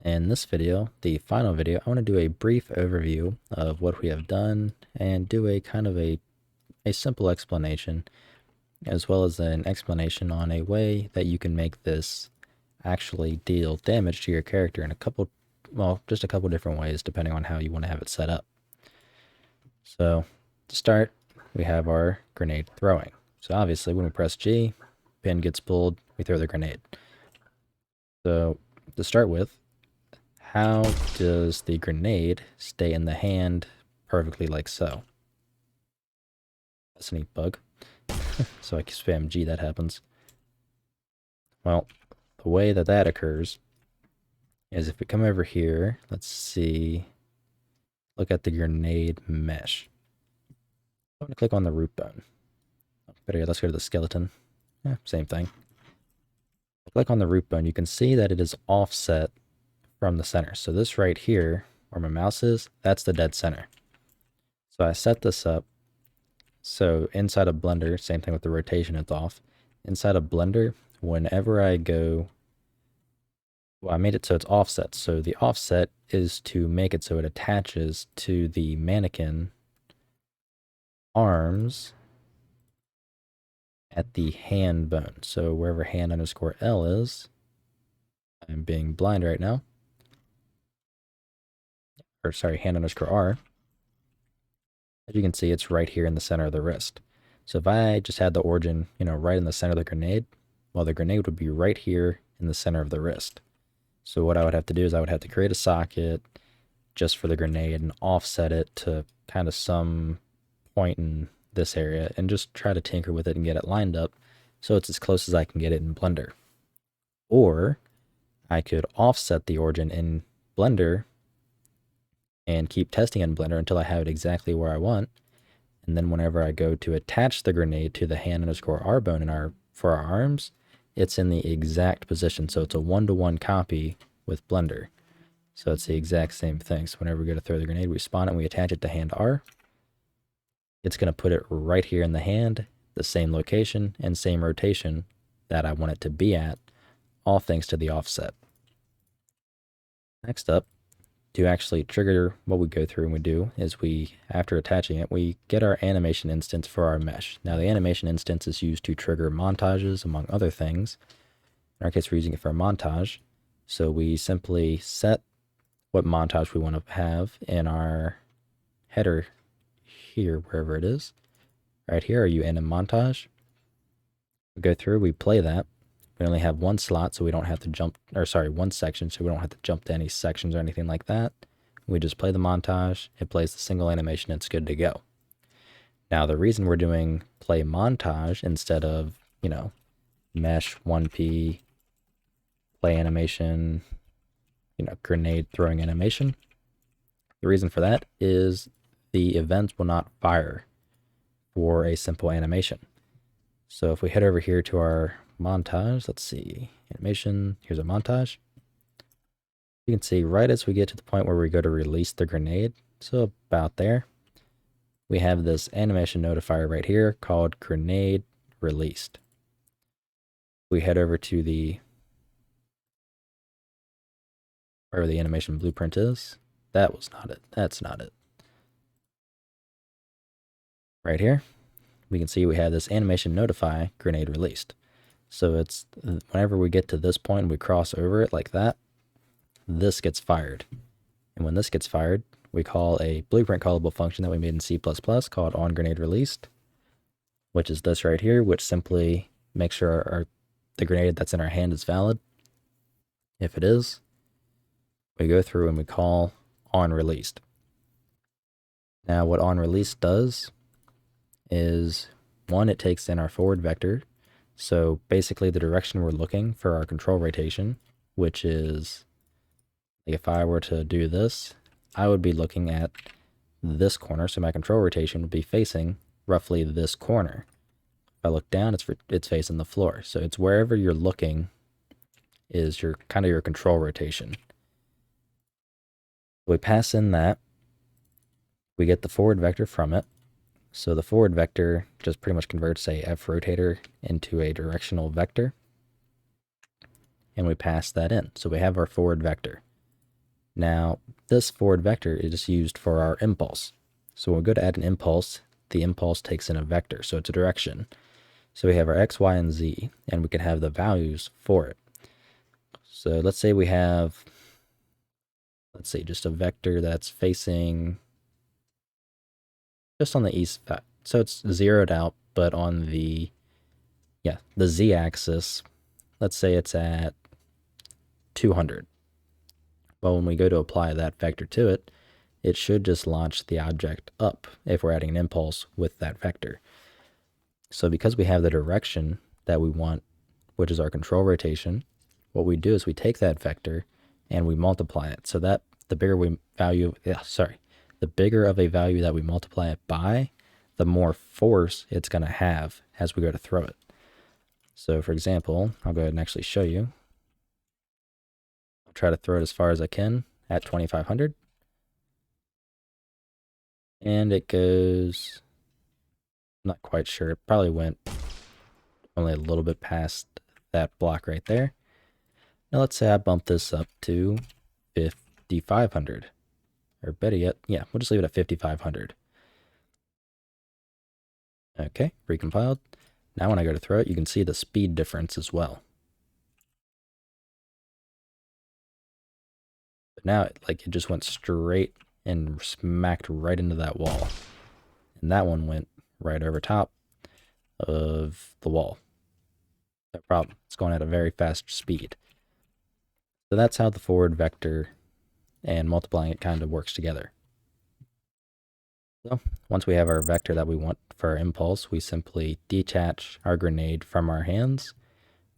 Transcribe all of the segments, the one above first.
In this video, the final video, I want to do a brief overview of what we have done and do a kind of a simple explanation, as well as an explanation on a way that you can make this actually deal damage to your character in just a couple different ways depending on how you want to have it set up. So to start, we have our grenade throwing. So obviously when we press G, pin gets pulled, we throw the grenade. So to start with, how does the grenade stay in the hand perfectly like so? That's a neat bug. So I can spam G, that happens. Well, the way that occurs is if we come over here, let's see, look at the grenade mesh. I'm going to click on the root bone. Better yet, let's go to the skeleton. Same thing. Click on the root bone, you can see that it is offset from the center. So this right here, where my mouse is, that's the dead center. So I set this up. So inside of Blender, same thing with the rotation, it's off. Inside of Blender, whenever I go, well, I made it so it's offset. So the offset is to make it so it attaches to the mannequin arms at the hand bone. So wherever hand_L is, I'm being blind right now. Or sorry, hand_R. As you can see, it's right here in the center of the wrist. So if I just had the origin, right in the center of the grenade, well, the grenade would be right here in the center of the wrist. So what I would have to do is I would have to create a socket just for the grenade and offset it to kind of some point in this area and just try to tinker with it and get it lined up so it's as close as I can get it in Blender. Or I could offset the origin in Blender and keep testing in Blender until I have it exactly where I want. And then whenever I go to attach the grenade to the hand_R bone for our arms, it's in the exact position. So it's a 1-to-1 copy with Blender. So it's the exact same thing. So whenever we go to throw the grenade, we spawn it and we attach it to hand R. It's going to put it right here in the hand, the same location and same rotation that I want it to be at, all thanks to the offset. Next up, to actually trigger what we go through and we do is after attaching it, we get our animation instance for our mesh. Now the animation instance is used to trigger montages, among other things. In our case, we're using it for a montage. So we simply set what montage we want to have in our header here, wherever it is. Right here, are you in a montage? We go through, we play that. We only have one slot, so we don't have to one section, so we don't have to jump to any sections or anything like that. We just play the montage, it plays the single animation, it's good to go. Now, the reason we're doing play montage instead of, mesh 1P, play animation, grenade throwing animation, the reason for that is the events will not fire for a simple animation. So if we head over here to our montage, let's see, animation, here's a montage. You can see right as we get to the point where we go to release the grenade, so about there, we have this animation notifier right here called grenade released. We head over to wherever the animation blueprint is. That was not it. That's not it. Right here, we can see we have this animation notify grenade released. So it's whenever we get to this point and we cross over it like that, this gets fired. And when this gets fired, we call a blueprint callable function that we made in C++ called onGrenadeReleased, which is this right here, which simply makes sure the grenade that's in our hand is valid. If it is, we go through and we call onReleased. Now what onReleased does is, one, it takes in our forward vector. So basically the direction we're looking for our control rotation, which is, if I were to do this, I would be looking at this corner. So my control rotation would be facing roughly this corner. If I look down, it's facing the floor. So it's wherever you're looking is your control rotation. We pass in that, we get the forward vector from it. So the forward vector just pretty much converts a F rotator into a directional vector. And we pass that in. So we have our forward vector. Now, this forward vector is used for our impulse. So when we go to add an impulse, the impulse takes in a vector, so it's a direction. So we have our x, y, and z, and we can have the values for it. So let's say we have, let's say just a vector that's facing just on the east side. So it's zeroed out, but on the z-axis, let's say it's at 200. Well, when we go to apply that vector to it, it should just launch the object up if we're adding an impulse with that vector. So because we have the direction that we want, which is our control rotation, what we do is we take that vector and we multiply it. So that the bigger the bigger of a value that we multiply it by, the more force it's going to have as we go to throw it. So for example, I'll go ahead and actually show you. I'll try to throw it as far as I can at 2,500. And it goes, I'm not quite sure, it probably went only a little bit past that block right there. Now let's say I bump this up to 5,500. Or better yet, yeah, we'll just leave it at 5,500. Okay, recompiled. Now when I go to throw it, you can see the speed difference as well. But now, it just went straight and smacked right into that wall. And that one went right over top of the wall. No problem. It's going at a very fast speed. So that's how the forward vector and multiplying it kind of works together. So once we have our vector that we want for our impulse, we simply detach our grenade from our hands.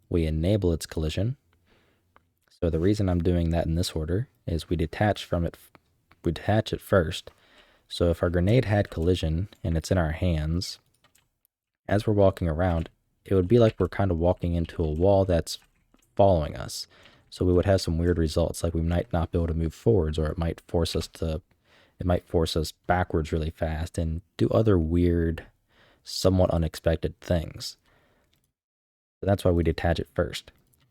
We enable its collision. So the reason I'm doing that in this order is we detach it first. So if our grenade had collision and it's in our hands, as we're walking around, it would be like we're kind of walking into a wall that's following us. So we would have some weird results, like we might not be able to move forwards, or it might force us backwards really fast and do other weird, somewhat unexpected things. So that's why we detach it first.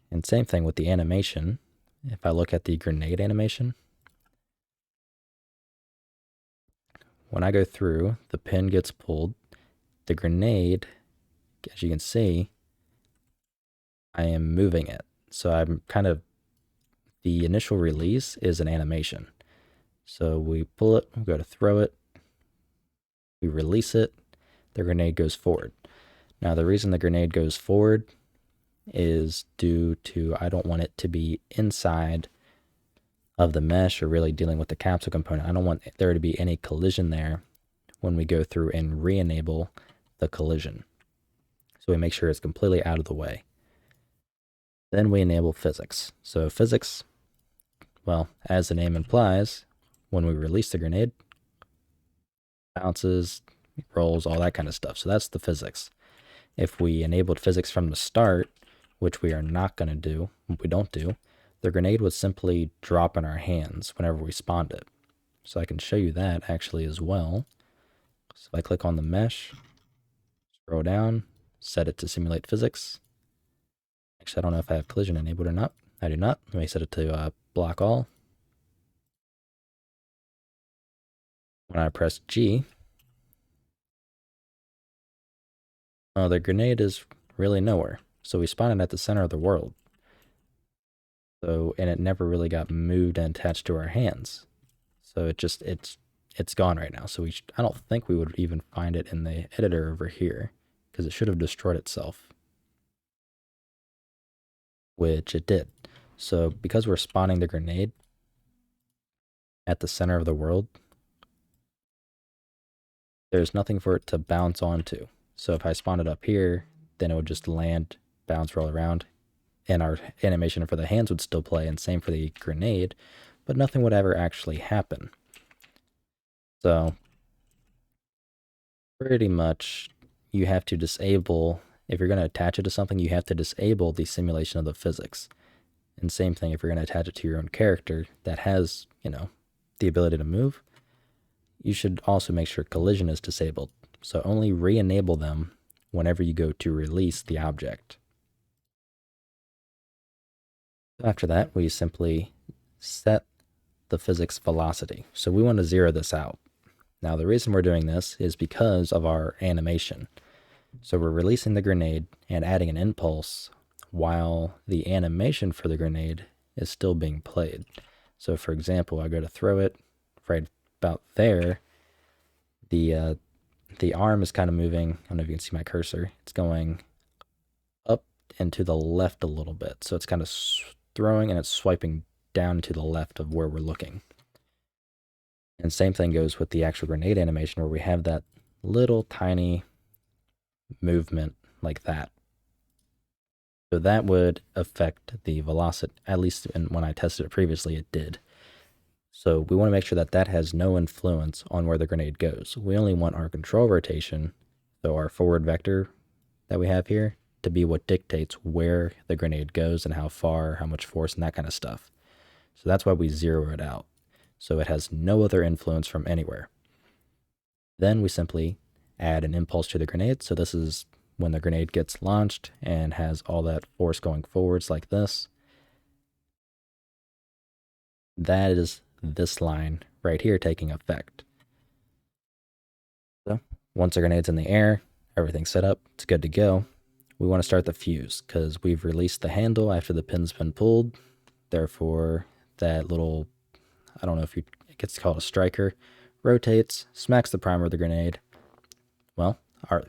And same thing with the animation. If I look at the grenade animation, when I go through, the pin gets pulled. The grenade, as you can see, I am moving it. So I'm the initial release is an animation. So we pull it, we go to throw it, we release it, the grenade goes forward. Now the reason the grenade goes forward is due to I don't want it to be inside of the mesh or really dealing with the capsule component. I don't want there to be any collision there when we go through and re-enable the collision. So we make sure it's completely out of the way. Then we enable physics. So physics, well, as the name implies, when we release the grenade, bounces, rolls, all that kind of stuff. So that's the physics. If we enabled physics from the start, which we are not going to do, we don't do, the grenade would simply drop in our hands whenever we spawned it. So I can show you that actually as well. So if I click on the mesh, scroll down, set it to simulate physics. Actually, I don't know if I have collision enabled or not. I do not. Let me set it to block all. When I press G, the grenade is really nowhere. So we spawned it at the center of the world. So, and it never really got moved and attached to our hands. So it's gone right now. So I don't think we would even find it in the editor over here, because it should have destroyed itself, which it did. So because we're spawning the grenade at the center of the world, there's nothing for it to bounce onto. So if I spawn it up here, then it would just land, bounce, roll around, and our animation for the hands would still play, and same for the grenade, but nothing would ever actually happen. So pretty much you have to disable, if you're going to attach it to something, you have to disable the simulation of the physics. And same thing if you're going to attach it to your own character that has, the ability to move, you should also make sure collision is disabled. So only re-enable them whenever you go to release the object. After that, we simply set the physics velocity. So we want to zero this out. Now the reason we're doing this is because of our animation. So we're releasing the grenade and adding an impulse while the animation for the grenade is still being played. So for example, I go to throw it right about there. The arm is kind of moving. I don't know if you can see my cursor. It's going up and to the left a little bit. So it's kind of throwing and it's swiping down to the left of where we're looking. And same thing goes with the actual grenade animation, where we have that little tiny movement like that. So that would affect the velocity, at least when I tested it previously, it did. So we want to make sure that that has no influence on where the grenade goes. We only want our control rotation, so our forward vector that we have here, to be what dictates where the grenade goes and how far, how much force, and that kind of stuff. So that's why we zero it out. So it has no other influence from anywhere. Then we simply add an impulse to the grenade. So this is when the grenade gets launched and has all that force going forwards like this. That is this line right here taking effect. So once the grenade's in the air, everything's set up, it's good to go. We want to start the fuse because we've released the handle after the pin's been pulled. Therefore, that little, I don't know if it gets called a striker, rotates, smacks the primer of the grenade. Well,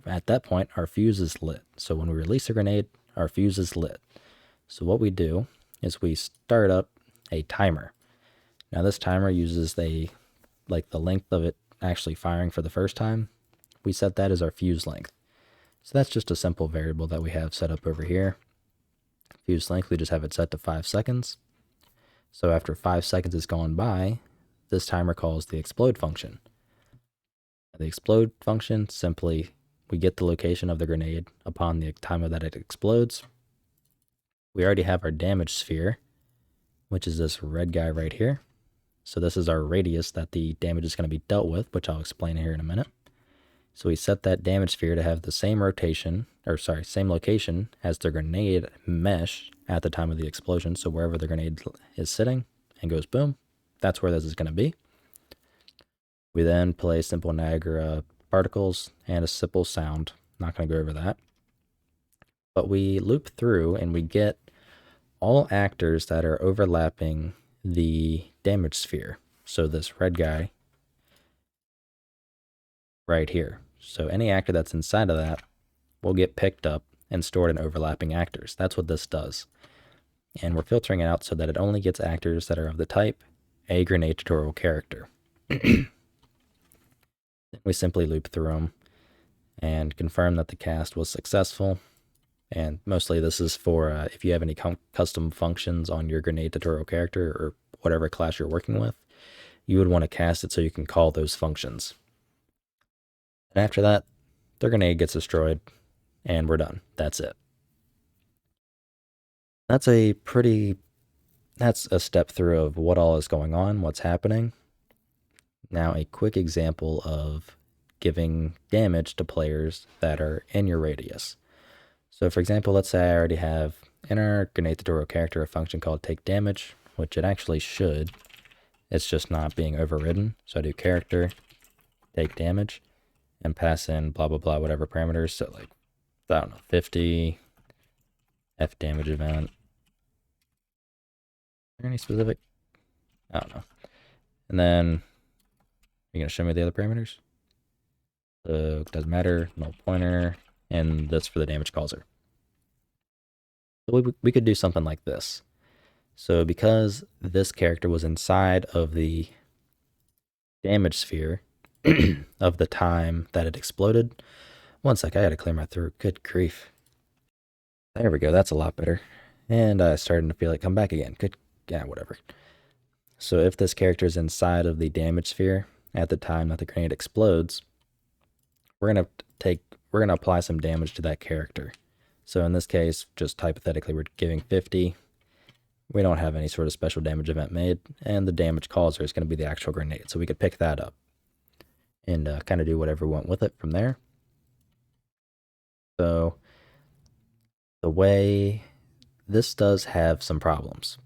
at that point, our fuse is lit. So when we release a grenade, our fuse is lit. So what we do is we start up a timer. Now this timer uses the length of it actually firing for the first time. We set that as our fuse length. So that's just a simple variable that we have set up over here. Fuse length, we just have it set to 5 seconds. So after 5 seconds has gone by, this timer calls the explode function. The explode function, simply we get the location of the grenade upon the time that it explodes. We already have our damage sphere, which is this red guy right here. So this is our radius that the damage is going to be dealt with, which I'll explain here in a minute. So we set that damage sphere to have the same rotation, same location as the grenade mesh at the time of the explosion. So wherever the grenade is sitting and goes boom, that's where this is going to be. We then play simple Niagara particles and a simple sound. Not going to go over that. But we loop through and we get all actors that are overlapping the damage sphere. So this red guy right here. So any actor that's inside of that will get picked up and stored in overlapping actors. That's what this does. And we're filtering it out so that it only gets actors that are of the type a grenade tutorial character. We simply loop through them and confirm that the cast was successful. And mostly this is for if you have any custom functions on your grenade tutorial character or whatever class you're working with, you would want to cast it so you can call those functions. And after that, the grenade gets destroyed and we're done. That's it. That's a step through of what all is going on, what's happening. Now a quick example of giving damage to players that are in your radius. So for example, let's say I already have in our grenade tutorial character a function called take damage, which it actually should. It's just not being overridden. So I do character, take damage, and pass in blah, blah, blah, whatever parameters. So like, I don't know, 50, F damage event. Is there any specific? I don't know. And then you're going to show me the other parameters? So it doesn't matter, null pointer, and this for the damage causer. So we could do something like this. So because this character was inside of the damage sphere of the time that it exploded. One sec, I gotta clear my throat. Good grief. There we go, that's a lot better. And starting to feel it come back again. Yeah, whatever. So if this character is inside of the damage sphere at the time that the grenade explodes, we're gonna apply some damage to that character. So in this case, just hypothetically, we're giving 50. We don't have any sort of special damage event made, and the damage causer is going to be the actual grenade. So we could pick that up and kind of do whatever we want with it from there. So the way this does have some problems.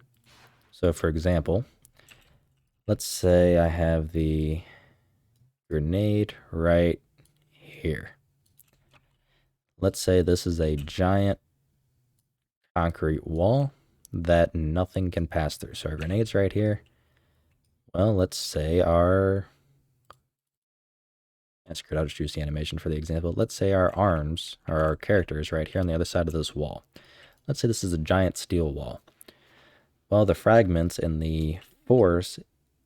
So for example, let's say I have the grenade right here. Let's say this is a giant concrete wall that nothing can pass through. So our grenade's right here. Well, let's say our... That's good, I'll just use the animation for the example. Let's say our arms, or our character, is right here on the other side of this wall. Let's say this is a giant steel wall. Well, the fragments in the force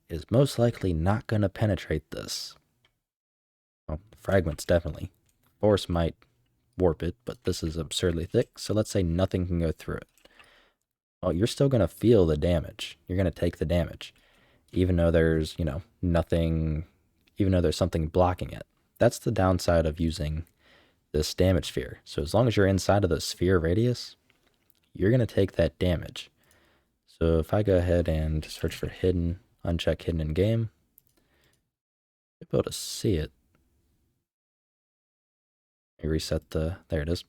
is most likely not going to penetrate this. Well, fragments definitely. Force might warp it, but this is absurdly thick, so let's say nothing can go through it. Well, you're still going to feel the damage. You're going to take the damage, even though there's, nothing, even though there's something blocking it. That's the downside of using this damage sphere. So as long as you're inside of the sphere radius, you're going to take that damage. So if I go ahead and search for hidden, uncheck hidden in game, you'll be able to see it. Let me reset there it is.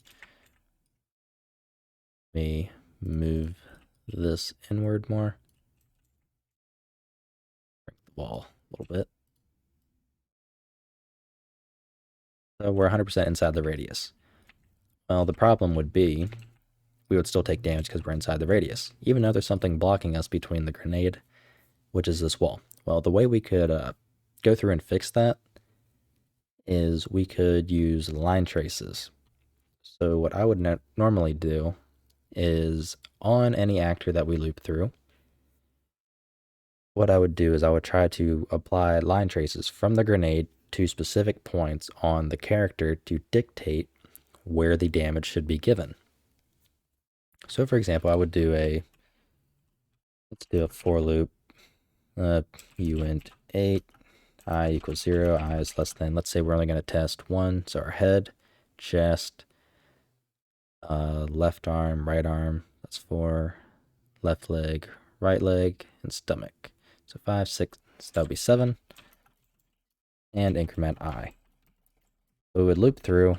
Let me move this inward more. Break the wall a little bit. So we're 100% inside the radius. Well, the problem would be we would still take damage because we're inside the radius, even though there's something blocking us between the grenade, which is this wall. Well, the way we could go through and fix that is we could use line traces. So what I would normally do is on any actor that we loop through, what I would do is I would try to apply line traces from the grenade to specific points on the character to dictate where the damage should be given. So for example, I would do let's do a for loop, uint 8, I equals 0, I is less than, let's say we're only going to test 1, so our head, chest, left arm, right arm, that's 4, left leg, right leg, and stomach. So 5, 6, so that would be 7, and increment I. So we would loop through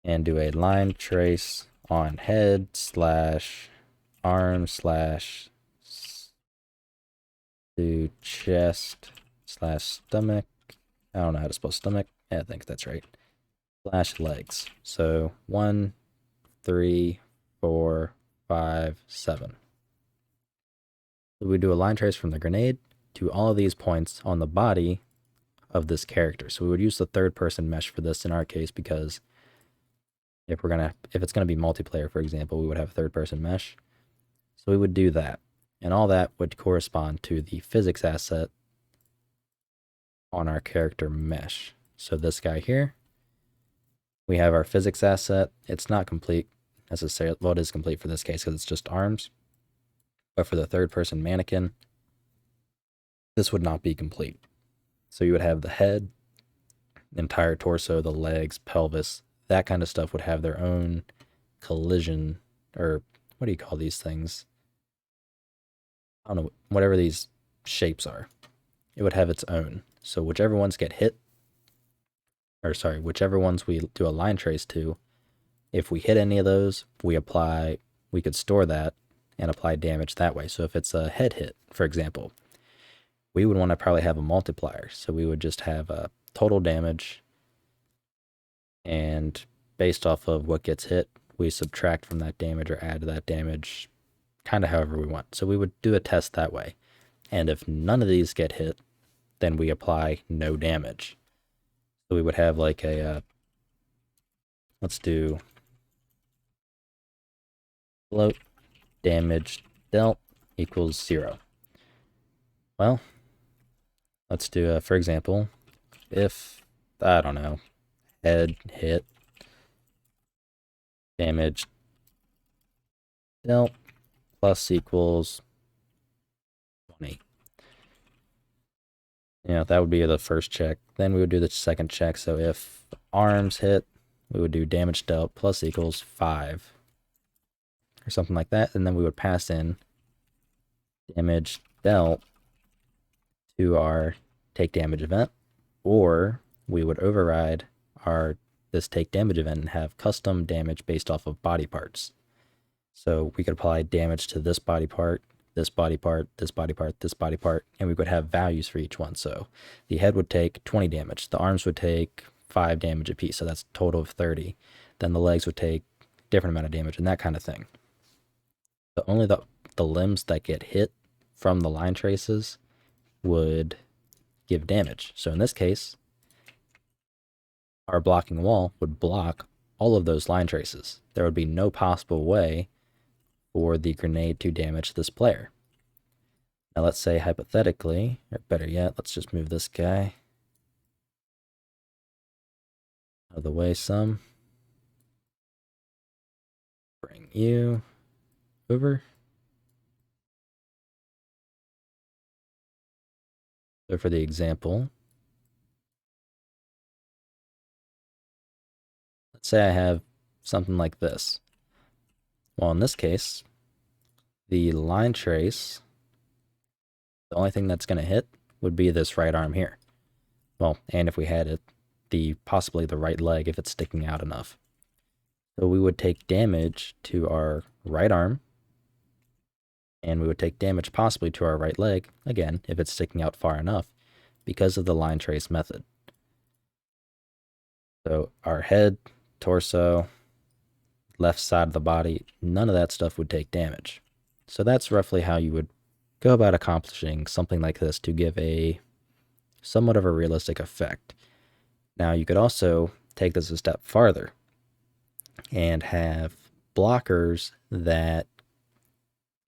and do a line trace on head / arm / to chest / stomach. I don't know how to spell stomach. Yeah, I think that's right. / legs. So 1, 3, 4, 5, 7. So we do a line trace from the grenade to all of these points on the body of this character. So we would use the third person mesh for this in our case, because if it's gonna be multiplayer, for example, we would have a third person mesh. So we would do that. And all that would correspond to the physics asset on our character mesh. So this guy here, we have our physics asset. It's not complete necessarily. Well, it is complete for this case because it's just arms. But for the third person mannequin, this would not be complete. So you would have the head, entire torso, the legs, pelvis, that kind of stuff would have their own collision, or what do you call these things? I don't know, whatever these shapes are. It would have its own. So whichever ones get hit, whichever ones we do a line trace to, if we hit any of those, we could store that and apply damage that way. So if it's a head hit, for example, we would want to probably have a multiplier. So we would just have a total damage, and based off of what gets hit, we subtract from that damage or add to that damage, kind of however we want. So we would do a test that way. And if none of these get hit, then we apply no damage. So we would have like let's do float damage dealt equals 0. Well, let's do, for example, if, I don't know, head hit damage dealt plus equals 20. That would be the first check. Then we would do the second check. So if arms hit, we would do damage dealt plus equals 5 or something like that. And then we would pass in damage dealt to our take damage event, or we would override this take damage event and have custom damage based off of body parts. So we could apply damage to this body part, this body part, this body part, this body part, and we would have values for each one. So the head would take 20 damage, the arms would take 5 damage apiece, so that's a total of 30. Then the legs would take different amount of damage and that kind of thing. So only the limbs that get hit from the line traces would give damage. So in this case, our blocking wall would block all of those line traces. There would be no possible way for the grenade to damage this player. Now let's say hypothetically, or better yet, let's just move this guy out of the way some. Bring you over. So for the example, let's say I have something like this. Well, in this case, the line trace, the only thing that's going to hit would be this right arm here. Well, and if we had it, possibly the right leg if it's sticking out enough. So we would take damage to our right arm, and we would take damage possibly to our right leg, again, if it's sticking out far enough, because of the line trace method. So our head, torso, left side of the body, none of that stuff would take damage. So that's roughly how you would go about accomplishing something like this to give a somewhat of a realistic effect. Now you could also take this a step farther and have blockers that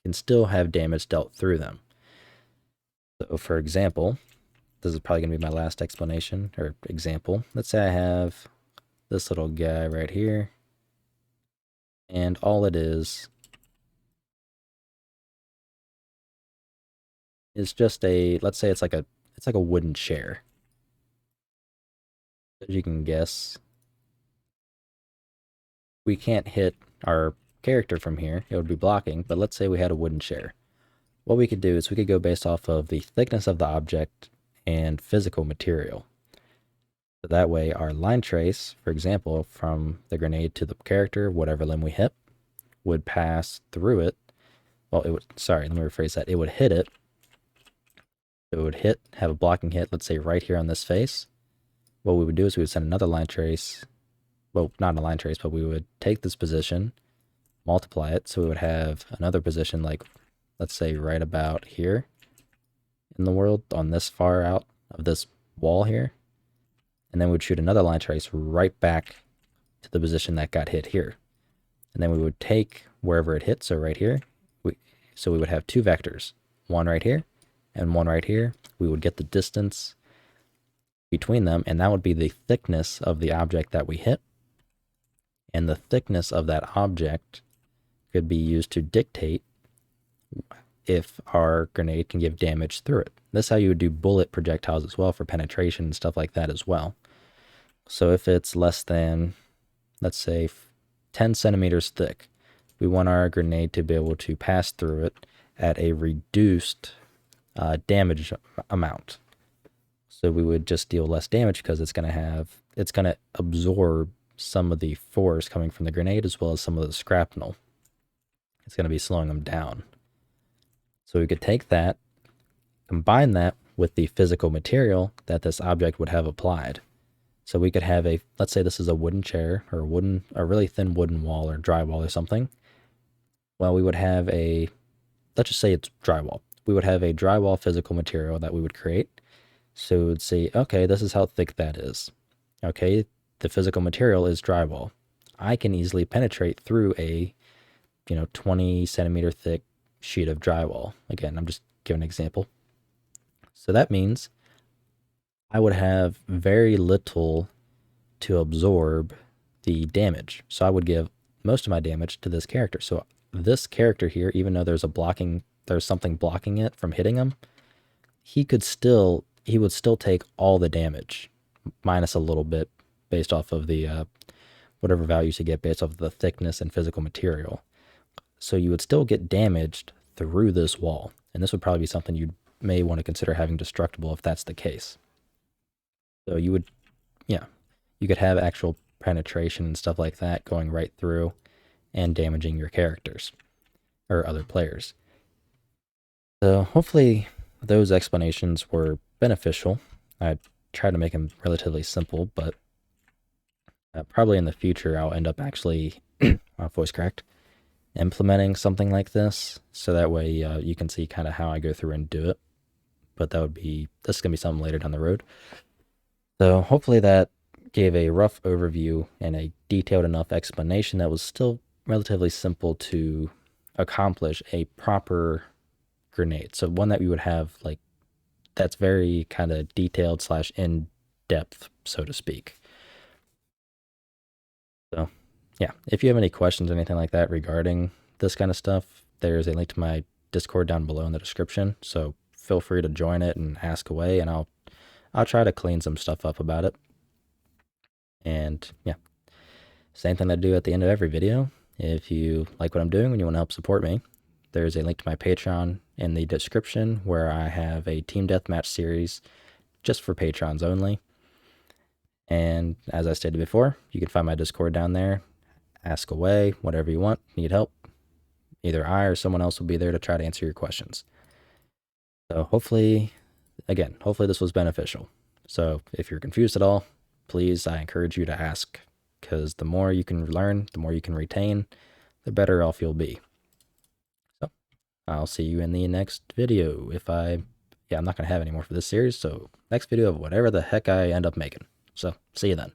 can still have damage dealt through them. So for example, this is probably going to be my last explanation or example. Let's say I have this little guy right here, and all it is just let's say it's like a wooden chair. As you can guess, we can't hit our character from here. It would be blocking, but let's say we had a wooden chair. What we could do is we could go based off of the thickness of the object and physical material. So that way our line trace, for example, from the grenade to the character, whatever limb we hit, would pass through it. Well, let me rephrase that. It would hit it. It would have a blocking hit, let's say right here on this face. What we would do is we would send another line trace. Well, not a line trace, but we would take this position, multiply it, so we would have another position like, let's say right about here in the world, on this far out of this wall here. And then we'd shoot another line trace right back to the position that got hit here. And then we would take wherever it hit, so right here, so we would have two vectors, one right here and one right here. We would get the distance between them, and that would be the thickness of the object that we hit. And the thickness of that object could be used to dictate if our grenade can give damage through it. This is how you would do bullet projectiles as well for penetration and stuff like that as well. So if it's less than, let's say, 10 centimeters thick, we want our grenade to be able to pass through it at a reduced damage amount. So we would just deal less damage because it's going to absorb some of the force coming from the grenade as well as some of the shrapnel. It's going to be slowing them down. So we could take that, combine that with the physical material that this object would have applied. So we could have let's say this is a wooden chair or a really thin wooden wall or drywall or something. Well, we would have let's just say it's drywall. We would have a drywall physical material that we would create. So we would say, okay, this is how thick that is. Okay, the physical material is drywall. I can easily penetrate through a 20 centimeter thick sheet of drywall. Again, I'm just giving an example. So that means I would have very little to absorb the damage. So I would give most of my damage to this character. So this character here, even though there's something blocking it from hitting him, he would still take all the damage, minus a little bit based off of the whatever values you get based off of the thickness and physical material. So you would still get damaged through this wall. And this would probably be something you may want to consider having destructible if that's the case. So you could have actual penetration and stuff like that going right through and damaging your characters or other players. So hopefully those explanations were beneficial. I tried to make them relatively simple, but probably in the future I'll end up actually, my voice cracked, implementing something like this, so that way you can see kind of how I go through and do it. But this is gonna be something later down the road. So hopefully that gave a rough overview and a detailed enough explanation that was still relatively simple to accomplish a proper grenade. So one that we would have like that's very kind of detailed slash in depth, so to speak. So yeah, if you have any questions or anything like that regarding this kind of stuff, there's a link to my Discord down below in the description. So feel free to join it and ask away, and I'll try to clean some stuff up about it. And yeah, same thing I do at the end of every video. If you like what I'm doing and you want to help support me, there's a link to my Patreon in the description where I have a team deathmatch series just for patrons only. And as I stated before, you can find my Discord down there. Ask away, whatever you want, need help. Either I or someone else will be there to try to answer your questions. So hopefully this was beneficial. So if you're confused at all, please, I encourage you to ask, because the more you can learn, the more you can retain, the better off you'll be. So I'll see you in the next video. I'm not going to have any more for this series, so next video of whatever the heck I end up making. So see you then.